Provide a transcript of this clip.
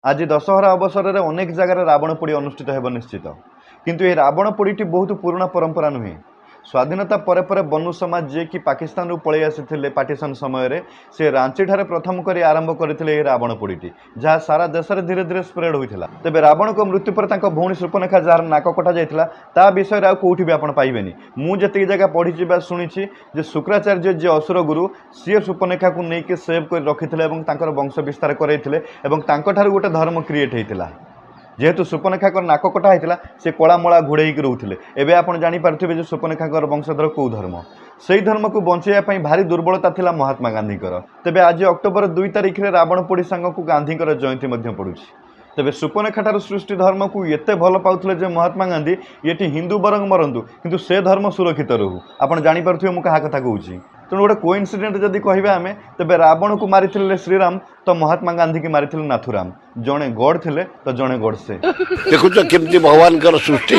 आज दशहरा अवसर में अनेक जगार रावण पोड़ी अनुष्ठित हो निश्चित किंतु ये रावण पोड़ी बहुत पुराना परंपरा नुहे। स्वाधीनता परे परे बनु समाज जे कि पाकिस्तान रू पलि आसी पार्टीशन समय से रांची ठारे प्रथम कर आरंभ करते रावण पोड़ी जहाँ सारा देश में धीरे धीरे स्प्रेड होता। तेज रावण को मृत्यु पर भौणी सुपर्णखा जार नाक कटा जाता ता विषय आउ कौटी भी आप पाइबेनि। मुझे जगह पढ़ी शुणी जे शुक्राचार्य जे असुर गुरु सी सुपर्णखा को लेकिन सेव कर रखी वंश विस्तार करते गोटे धर्म क्रिएट होता। जेहेतु सुपर्णखा नाक कटा होता से कलामला घोड़े रोते एवं आप जापे सुपर्णखा वंशधर कौ धर्म से धर्म को बचाई भारी दुर्बलता थिला महात्मा गांधी। तेबे आज अक्टोबर 2 तारिख में रावण पोड़ी सांग को गांधी जयंती पड़ुछि। तेबे सुपर्णखा ठार सृष्टि धर्म को एत भल पाउथिले महात्मा गांधी ये हिंदू बरंग मरंतु किंतु से धर्म सुरक्षित रहू। आप जापे मुझे क्या कथा कहूँ तेणु गोटे कोइंसिडेंट जदि कह आम तेबे रावण को मारी श्रीराम तो महात्मा गांधी की मारी नाथुराम। जड़े गॉड थे तो जड़े गॉड से देखुच केमती भगवान सृष्टि।